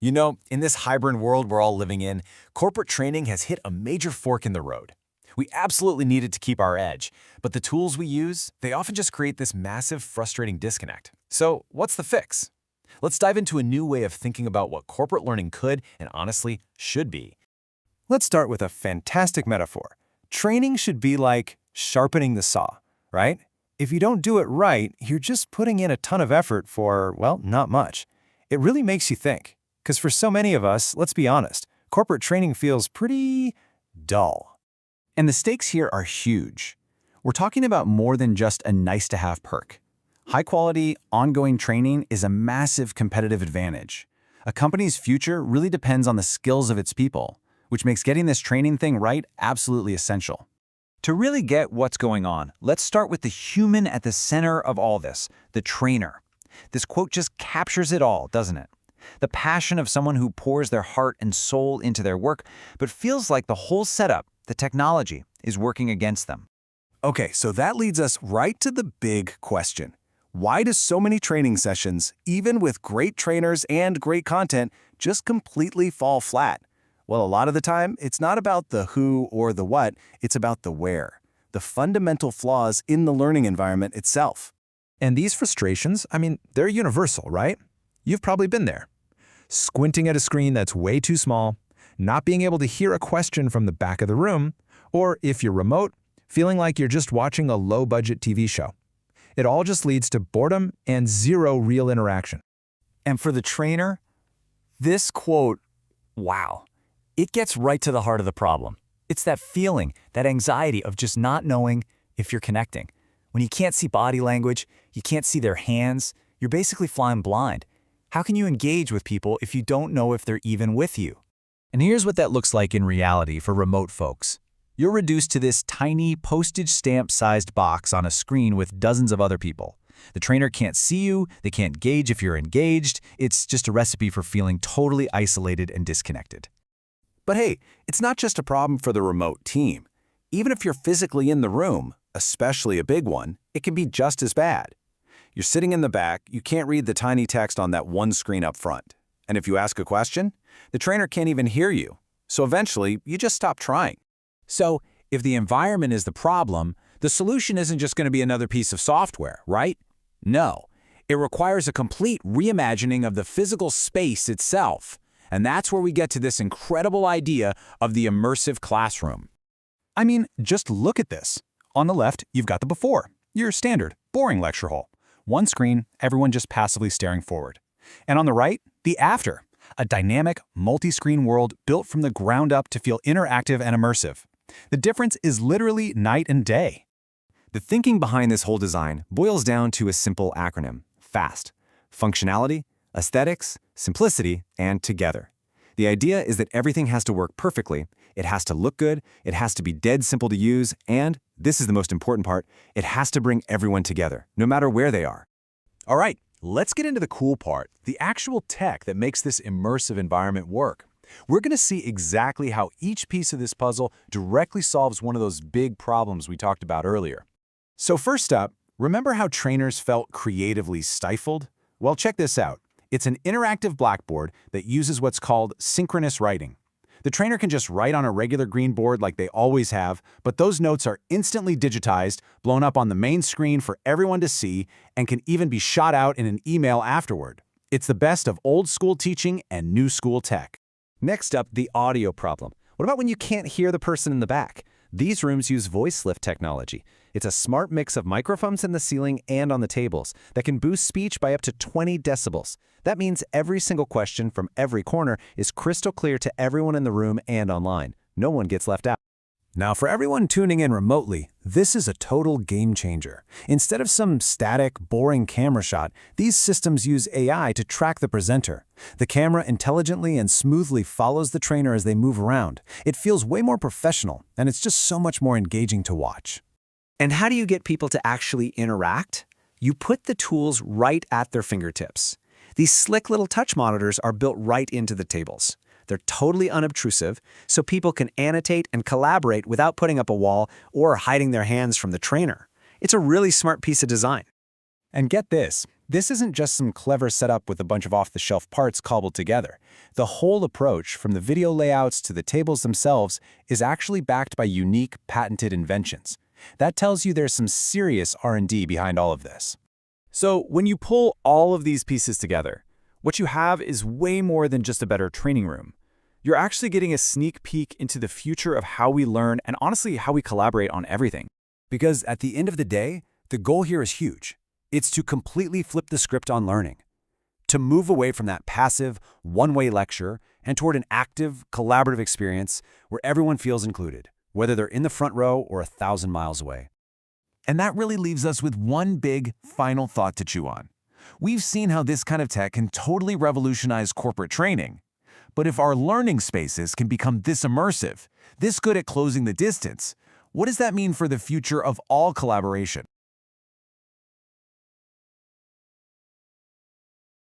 You know, in this hybrid world we're all living in, corporate training has hit a major fork in the road. We absolutely need it to keep our edge, but the tools we use, they often just create this massive, frustrating disconnect. So, what's the fix? Let's dive into a new way of thinking about what corporate learning could and honestly should be. Let's start with a fantastic metaphor. Training should be like sharpening the saw, right? If you don't do it right, you're just putting in a ton of effort for, well, not much. It really makes you think. Because for so many of us, let's be honest, corporate training feels pretty dull. And the stakes here are huge. We're talking about more than just a nice-to-have perk. High-quality, ongoing training is a massive competitive advantage. A company's future really depends on the skills of its people, which makes getting this training thing right absolutely essential. To really get what's going on, let's start with the human at the center of all this, the trainer. This quote just captures it all, doesn't it? The passion of someone who pours their heart and soul into their work, but feels like the whole setup, the technology, is working against them. Okay, so that leads us right to the big question. Why do so many training sessions, even with great trainers and great content, just completely fall flat? Well, a lot of the time, it's not about the who or the what, it's about the where, the fundamental flaws in the learning environment itself. And these frustrations, they're universal, right? You've probably been there. Squinting at a screen that's way too small, not being able to hear a question from the back of the room, or if you're remote, feeling like you're just watching a low-budget TV show. It all just leads to boredom and zero real interaction. And for the trainer, this quote, wow, it gets right to the heart of the problem. It's that feeling, that anxiety of just not knowing if you're connecting. When you can't see body language, you can't see their hands, you're basically flying blind. How can you engage with people if you don't know if they're even with you? And here's what that looks like in reality for remote folks. You're reduced to this tiny postage stamp-sized box on a screen with dozens of other people. The trainer can't see you, they can't gauge if you're engaged. It's just a recipe for feeling totally isolated and disconnected. But hey, it's not just a problem for the remote team. Even if you're physically in the room, especially a big one, it can be just as bad. You're sitting in the back, you can't read the tiny text on that one screen up front. And if you ask a question, the trainer can't even hear you. So eventually, you just stop trying. So, if the environment is the problem, the solution isn't just going to be another piece of software, right? No. It requires a complete reimagining of the physical space itself. And that's where we get to this incredible idea of the immersive classroom. Just look at this. On the left, you've got the before, your standard, boring lecture hall. One screen, everyone just passively staring forward. And on the right, the after, a dynamic, multi-screen world built from the ground up to feel interactive and immersive. The difference is literally night and day. The thinking behind this whole design boils down to a simple acronym, FAST. Functionality, aesthetics, simplicity, and together. The idea is that everything has to work perfectly, it has to look good, it has to be dead simple to use, and, this is the most important part, it has to bring everyone together, no matter where they are. All right, let's get into the cool part, the actual tech that makes this immersive environment work. We're going to see exactly how each piece of this puzzle directly solves one of those big problems we talked about earlier. So first up, remember how trainers felt creatively stifled? Well, check this out. It's an interactive blackboard that uses what's called synchronous writing. The trainer can just write on a regular green board like they always have, but those notes are instantly digitized, blown up on the main screen for everyone to see, and can even be shot out in an email afterward. It's the best of old school teaching and new school tech. Next up, the audio problem. What about when you can't hear the person in the back? These rooms use voice lift technology. It's a smart mix of microphones in the ceiling and on the tables that can boost speech by up to 20 decibels. That means every single question from every corner is crystal clear to everyone in the room and online. No one gets left out. Now, for everyone tuning in remotely, this is a total game changer. Instead of some static, boring camera shot, these systems use AI to track the presenter. The camera intelligently and smoothly follows the trainer as they move around. It feels way more professional, and it's just so much more engaging to watch. And how do you get people to actually interact? You put the tools right at their fingertips. These slick little touch monitors are built right into the tables. They're totally unobtrusive, so people can annotate and collaborate without putting up a wall or hiding their hands from the trainer. It's a really smart piece of design. And get this, This isn't just some clever setup with a bunch of off-the-shelf parts cobbled together. The whole approach, from the video layouts to the tables themselves, is actually backed by unique, patented inventions. That tells you there's some serious R&D behind all of this. So when you pull all of these pieces together, what you have is way more than just a better training room. You're actually getting a sneak peek into the future of how we learn and honestly how we collaborate on everything. Because at the end of the day, the goal here is huge. It's to completely flip the script on learning, to move away from that passive, one-way lecture and toward an active, collaborative experience where everyone feels included, whether they're in the front row or 1,000 miles away. And that really leaves us with one big, final thought to chew on. We've seen how this kind of tech can totally revolutionize corporate training. But if our learning spaces can become this immersive, this good at closing the distance, what does that mean for the future of all collaboration?